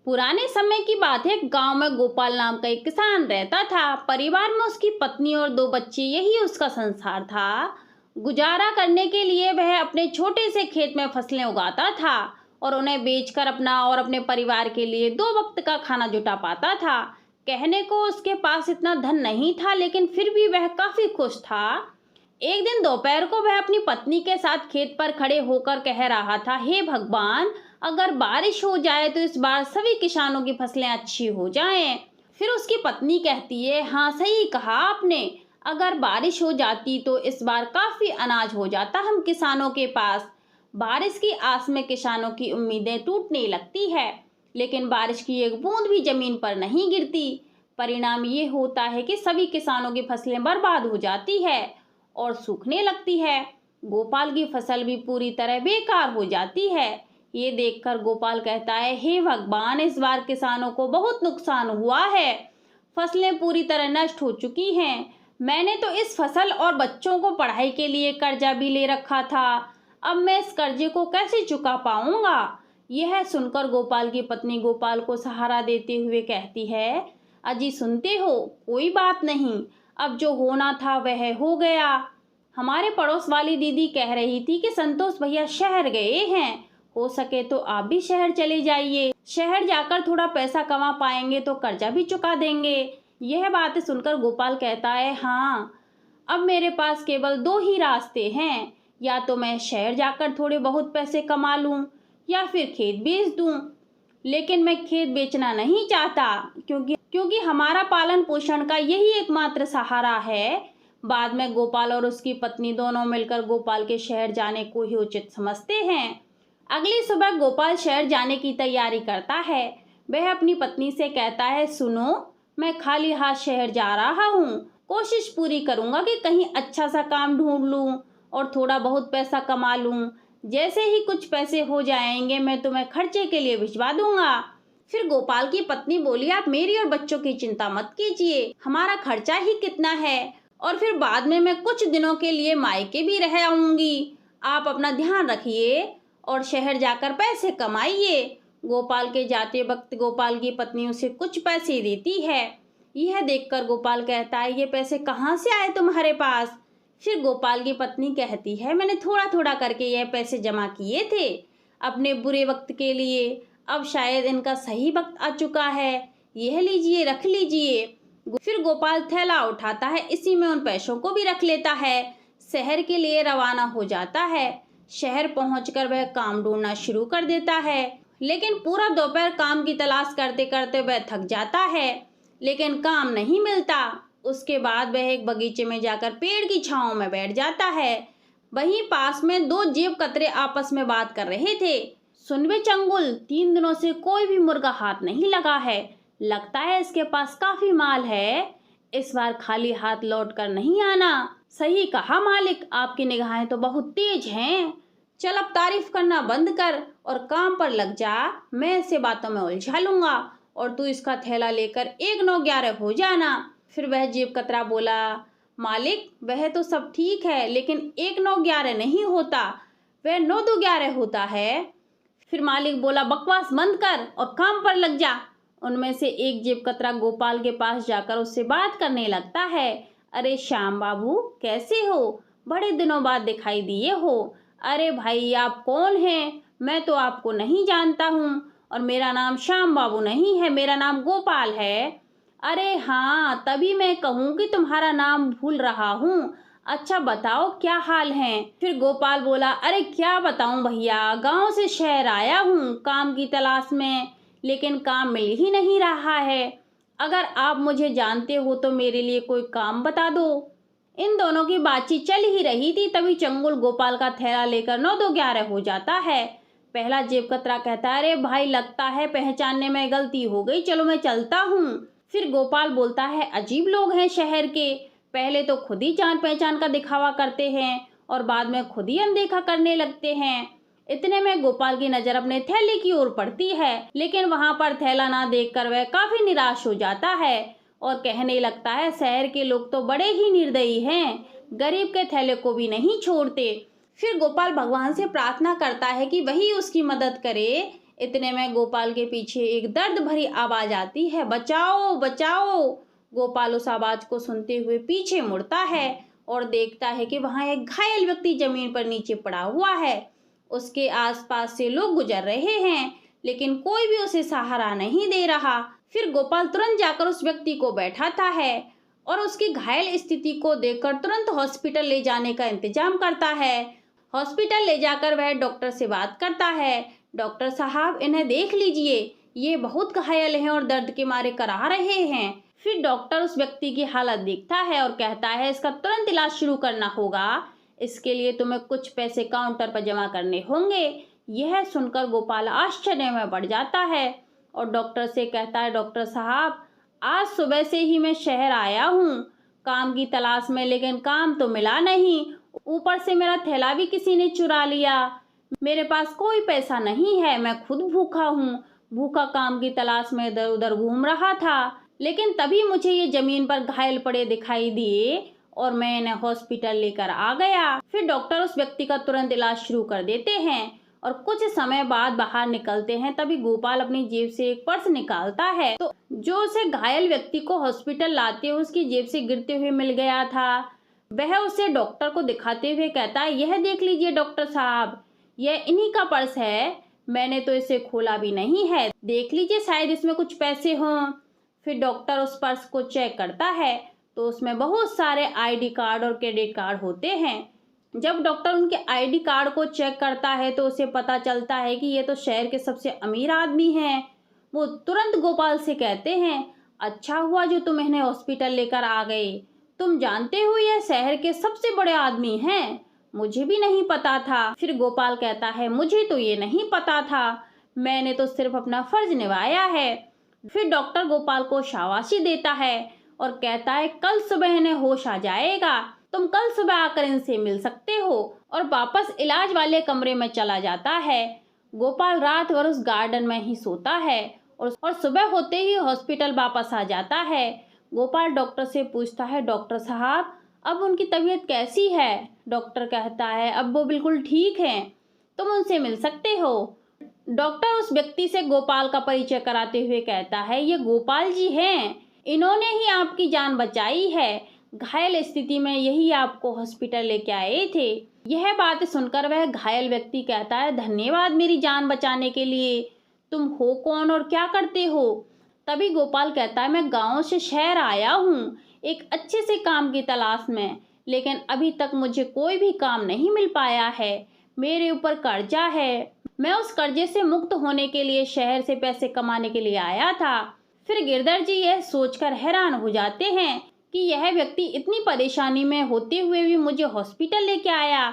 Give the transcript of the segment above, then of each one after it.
पुराने समय की बात है। गांव में गोपाल नाम का एक किसान रहता था। परिवार में उसकी पत्नी और दो बच्चे, यही उसका संसार था। गुजारा करने के लिए वह अपने छोटे से खेत में फसलें उगाता था और उन्हें बेचकर अपना और अपने परिवार के लिए दो वक्त का खाना जुटा पाता था। कहने को उसके पास इतना धन नहीं था, लेकिन फिर भी वह काफी खुश था। एक दिन दोपहर को वह अपनी पत्नी के साथ खेत पर खड़े होकर कह रहा था, हे भगवान, अगर बारिश हो जाए तो इस बार सभी किसानों की फसलें अच्छी हो जाएं। फिर उसकी पत्नी कहती है, हाँ सही कहा आपने, अगर बारिश हो जाती तो इस बार काफी अनाज हो जाता हम किसानों के पास। बारिश की आस में किसानों की उम्मीदें टूटने लगती है, लेकिन बारिश की एक बूंद भी जमीन पर नहीं गिरती। परिणाम ये होता है कि सभी किसानों की फसलें बर्बाद हो जाती है और सूखने लगती है। गोपाल की फसल भी पूरी तरह बेकार हो जाती है। ये देखकर गोपाल कहता है, हे भगवान, इस बार किसानों को बहुत नुकसान हुआ है। फसलें पूरी तरह नष्ट हो चुकी हैं। मैंने तो इस फसल और बच्चों को पढ़ाई के लिए कर्जा भी ले रखा था। अब मैं इस कर्जे को कैसे चुका पाऊंगा। यह सुनकर गोपाल की पत्नी गोपाल को सहारा देते हुए कहती है, अजी सुनते हो, कोई बात नहीं, अब जो होना था वह हो गया। हमारे पड़ोस वाली दीदी कह रही थी कि संतोष भैया शहर गए हैं, हो सके तो आप भी शहर चले जाइए। शहर जाकर थोड़ा पैसा कमा पाएंगे तो कर्जा भी चुका देंगे। यह बात सुनकर गोपाल कहता है, हाँ, अब मेरे पास केवल दो ही रास्ते हैं, या तो मैं शहर जाकर थोड़े बहुत पैसे कमा लूं या फिर खेत बेच दूं। लेकिन मैं खेत बेचना नहीं चाहता, क्योंकि हमारा पालन पोषण का यही एकमात्र सहारा है। बाद में गोपाल और उसकी पत्नी दोनों मिलकर गोपाल के शहर जाने को ही उचित समझते हैं। अगली सुबह गोपाल शहर जाने की तैयारी करता है। वह अपनी पत्नी से कहता है, सुनो, मैं खाली हाथ शहर जा रहा हूँ। कोशिश पूरी करूंगा कि कहीं अच्छा सा काम ढूंढ लूं और थोड़ा बहुत पैसा कमा लूं। जैसे ही कुछ पैसे हो जाएंगे मैं तुम्हें खर्चे के लिए भिजवा दूंगा। फिर गोपाल की पत्नी बोली, आप मेरी और बच्चों की चिंता मत कीजिए, हमारा खर्चा ही कितना है, और फिर बाद में मैं कुछ दिनों के लिए मायके भी रह आऊंगी। आप अपना ध्यान रखिए और शहर जाकर पैसे कमाइए। गोपाल के जाते वक्त गोपाल की पत्नी उसे कुछ पैसे देती है। यह देखकर गोपाल कहता है, ये पैसे कहाँ से आए तुम्हारे पास। फिर गोपाल की पत्नी कहती है, मैंने थोड़ा थोड़ा करके यह पैसे जमा किए थे अपने बुरे वक्त के लिए। अब शायद इनका सही वक्त आ चुका है, यह लीजिए, रख लीजिए। फिर गोपाल थैला उठाता है, इसी में उन पैसों को भी रख लेता है। शहर के लिए रवाना हो जाता है। शहर पहुंचकर वह काम ढूंढना शुरू कर देता है, लेकिन पूरा दोपहर काम की तलाश करते करते वह थक जाता है, लेकिन काम नहीं मिलता। उसके बाद वह एक बगीचे में जाकर पेड़ की छांव में बैठ जाता है। वहीं पास में दो जेब कतरे आपस में बात कर रहे थे। सुन बे चंगुल, 3 दिनों से कोई भी मुर्गा हाथ नहीं लगा है, लगता है इसके पास काफी माल है। इस बार खाली हाथ लौट कर नहीं आना। सही कहा मालिक, आपकी निगाहें तो बहुत तेज हैं। चल अब तारीफ करना बंद कर और काम पर लग जा। मैं ऐसे बातों में उलझा लूंगा और तू इसका थैला लेकर 1-9-11 हो जाना। फिर वह जेब कतरा बोला, मालिक, वह तो सब ठीक है, लेकिन 1-9-11 नहीं होता, वह 9-2-11 होता है। फिर मालिक बोला, बकवास बंद कर और काम पर लग जा। उनमें से एक जेब कतरा गोपाल के पास जाकर उससे बात करने लगता है। अरे श्याम बाबू, कैसे हो, बड़े दिनों बाद दिखाई दिए हो। अरे भाई, आप कौन हैं, मैं तो आपको नहीं जानता हूँ, और मेरा नाम श्याम बाबू नहीं है, मेरा नाम गोपाल है। अरे हाँ, तभी मैं कहूँ कि तुम्हारा नाम भूल रहा हूँ। अच्छा बताओ क्या हाल है। फिर गोपाल बोला, अरे क्या बताऊं भैया, गांव से शहर आया हूँ काम की तलाश में, लेकिन काम मिल ही नहीं रहा है। अगर आप मुझे जानते हो तो मेरे लिए कोई काम बता दो। इन दोनों की बातचीत चल ही रही थी, तभी चंगुल गोपाल का थैला लेकर 9-2-11 हो जाता है। पहला जेब कतरा कहता है, अरे भाई, लगता है पहचानने में गलती हो गई, चलो मैं चलता हूँ। फिर गोपाल बोलता है, अजीब लोग हैं शहर के, पहले तो खुद ही जान पहचान का दिखावा करते हैं और बाद में खुद ही अनदेखा करने लगते हैं। इतने में गोपाल की नजर अपने थैले की ओर पड़ती है, लेकिन वहां पर थैला ना देखकर वह काफी निराश हो जाता है और कहने लगता है, शहर के लोग तो बड़े ही निर्दयी हैं, गरीब के थैले को भी नहीं छोड़ते। फिर गोपाल भगवान से प्रार्थना करता है कि वही उसकी मदद करे। इतने में गोपाल के पीछे एक दर्द भरी आवाज आती है, बचाओ बचाओ। गोपाल उस आवाज को सुनते हुए पीछे मुड़ता है और देखता है कि वहां एक घायल व्यक्ति जमीन पर नीचे पड़ा हुआ है। उसके आसपास से लोग गुजर रहे हैं, लेकिन कोई भी उसे सहारा नहीं दे रहा। फिर गोपाल तुरंत जाकर उस व्यक्ति को बैठाता है और उसकी घायल स्थिति को देखकर तुरंत हॉस्पिटल ले जाने का इंतजाम करता है। हॉस्पिटल ले जाकर वह डॉक्टर से बात करता है, डॉक्टर साहब इन्हें देख लीजिए, ये बहुत घायल हैं और दर्द के मारे करा रहे हैं। फिर डॉक्टर उस व्यक्ति की हालत देखता है और कहता है, इसका तुरंत इलाज शुरू करना होगा। इसके लिए तुम्हें कुछ पैसे काउंटर पर जमा करने होंगे। यह सुनकर गोपाल आश्चर्य में पड़ जाता है और डॉक्टर से कहता है, डॉक्टर साहब आज सुबह से ही मैं शहर आया हूँ काम की तलाश में, लेकिन काम तो मिला नहीं। ऊपर से मेरा थैला भी किसी ने चुरा लिया। मेरे पास कोई पैसा नहीं है, मैं खुद भूखा हूँ। भूखा काम की तलाश में इधर उधर घूम रहा था, लेकिन तभी मुझे ये जमीन पर घायल पड़े दिखाई दिए और मैं इन्हें हॉस्पिटल लेकर आ गया। फिर डॉक्टर उस व्यक्ति का तुरंत इलाज शुरू कर देते हैं और कुछ समय बाद बाहर निकलते हैं। तभी गोपाल अपनी जेब से एक पर्स निकालता है, तो जो उसे घायल व्यक्ति को हॉस्पिटल लाते हुए उसकी जेब से गिरते हुए मिल गया था, वह उसे डॉक्टर को दिखाते हुए कहता है, यह देख लीजिए डॉक्टर साहब, यह इन्हीं का पर्स है। मैंने तो इसे खोला भी नहीं है, देख लीजिए शायद इसमें कुछ पैसे हों। फिर डॉक्टर उस पर्स को चेक करता है तो उसमें बहुत सारे आईडी कार्ड और क्रेडिट कार्ड होते हैं। जब डॉक्टर उनके आईडी कार्ड को चेक करता है तो उसे पता चलता है कि ये तो शहर के सबसे अमीर आदमी हैं। वो तुरंत गोपाल से कहते हैं, अच्छा हुआ जो तुम इन्हें हॉस्पिटल लेकर आ गए। तुम जानते हो यह शहर के सबसे बड़े आदमी हैं, मुझे भी नहीं पता था। फिर गोपाल कहता है, मुझे तो ये नहीं पता था, मैंने तो सिर्फ अपना फर्ज निभाया है। फिर डॉक्टर गोपाल को शाबाशी देता है और कहता है, कल सुबह इन्हें होश आ जाएगा, तुम कल सुबह आकर इनसे मिल सकते हो। और वापस इलाज वाले कमरे में चला जाता है। गोपाल रात भर उस गार्डन में ही सोता है और सुबह होते ही हॉस्पिटल वापस आ जाता है। गोपाल डॉक्टर से पूछता है, डॉक्टर साहब अब उनकी तबीयत कैसी है? डॉक्टर कहता है, अब वो बिल्कुल ठीक हैं, तुम उनसे मिल सकते हो। डॉक्टर उस व्यक्ति से गोपाल का परिचय कराते हुए कहता है, ये गोपाल जी हैं, इन्होंने ही आपकी जान बचाई है। घायल स्थिति में यही आपको हॉस्पिटल लेके आए थे। यह बात सुनकर वह घायल व्यक्ति कहता है, धन्यवाद मेरी जान बचाने के लिए। तुम हो कौन और क्या करते हो? तभी गोपाल कहता है, मैं गांव से शहर आया हूँ एक अच्छे से काम की तलाश में, लेकिन अभी तक मुझे कोई भी काम नहीं मिल पाया है। मेरे ऊपर कर्जा है, मैं उस कर्जे से मुक्त होने के लिए शहर से पैसे कमाने के लिए आया था। फिर गिरधर जी यह सोचकर हैरान हो जाते हैं कि यह व्यक्ति इतनी परेशानी में होते हुए भी मुझे हॉस्पिटल लेके आया।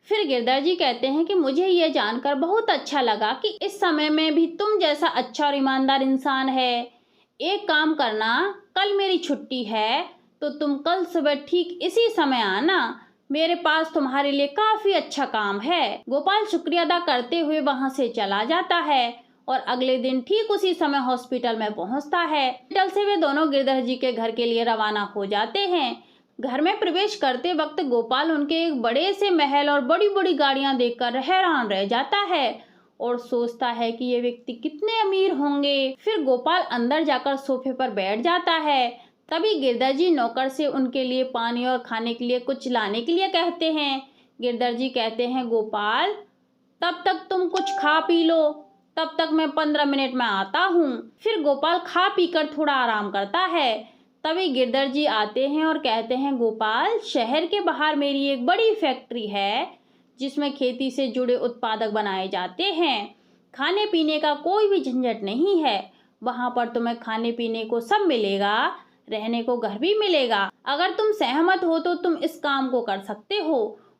फिर गिरधर जी कहते हैं कि मुझे यह जानकर बहुत अच्छा लगा कि इस समय में भी तुम जैसा अच्छा और ईमानदार इंसान है। एक काम करना, कल मेरी छुट्टी है तो तुम कल सुबह ठीक इसी समय आना, मेरे पास तुम्हारे लिए काफी अच्छा काम है। गोपाल शुक्रिया अदा करते हुए वहां से चला जाता है और अगले दिन ठीक उसी समय हॉस्पिटल में पहुंचता है। हॉस्पिटल से वे दोनों गिरधर जी के घर के लिए रवाना हो जाते हैं। घर में प्रवेश करते वक्त गोपाल उनके एक बड़े से महल और बड़ी बड़ी गाड़ियां देखकर हैरान रह जाता है और सोचता है कि ये व्यक्ति कितने अमीर होंगे। फिर गोपाल अंदर जाकर सोफे पर बैठ जाता है। तभी गिरधर जी नौकर से उनके लिए पानी और खाने के लिए कुछ लाने के लिए कहते हैं। गिरधर जी कहते हैं, गोपाल तब तक तुम कुछ खा पी लो, तब तक मैं 15 मिनट में आता हूँ। फिर गोपाल खा पीकर थोड़ा आराम करता है। तभी गिरधर जी आते हैं और कहते हैं, गोपाल शहर के बाहर मेरी एक बड़ी फैक्ट्री है जिसमें खेती से जुड़े उत्पादक बनाए जाते हैं। खाने पीने का कोई भी झंझट नहीं है, वहां पर तुम्हें खाने पीने को सब मिलेगा, रहने को घर भी मिलेगा। अगर तुम सहमत हो तो तुम इस काम को कर सकते हो।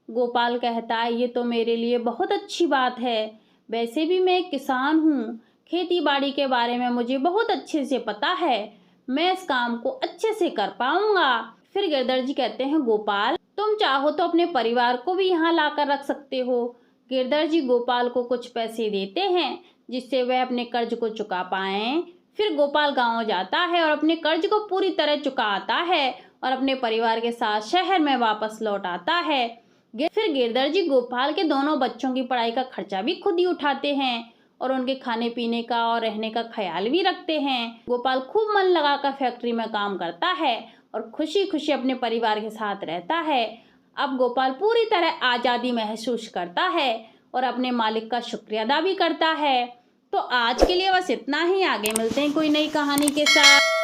गोपाल कहता है, ये तो मेरे लिए बहुत अच्छी बात है, वैसे भी मैं एक किसान हूँ, खेती बाड़ी के बारे में मुझे बहुत अच्छे से पता है, मैं इस काम को अच्छे से कर पाऊंगा। फिर गिरधर जी कहते हैं, गोपाल तुम चाहो तो अपने परिवार को भी यहाँ लाकर रख सकते हो। गिरधर जी गोपाल को कुछ पैसे देते हैं जिससे वह अपने कर्ज को चुका पाएं। फिर गोपाल गांव जाता है और अपने कर्ज को पूरी तरह चुकाता है और अपने परिवार के साथ शहर में वापस लौट आता है। फिर गिरधर जी गोपाल के दोनों बच्चों की पढ़ाई का खर्चा भी खुद ही उठाते हैं और उनके खाने पीने का और रहने का ख्याल भी रखते हैं। गोपाल खूब मन लगाकर फैक्ट्री में काम करता है और खुशी खुशी अपने परिवार के साथ रहता है। अब गोपाल पूरी तरह आज़ादी महसूस करता है और अपने मालिक का शुक्रिया अदा भी करता है। तो आज के लिए बस इतना ही। आगे मिलते हैं कोई नई कहानी के साथ।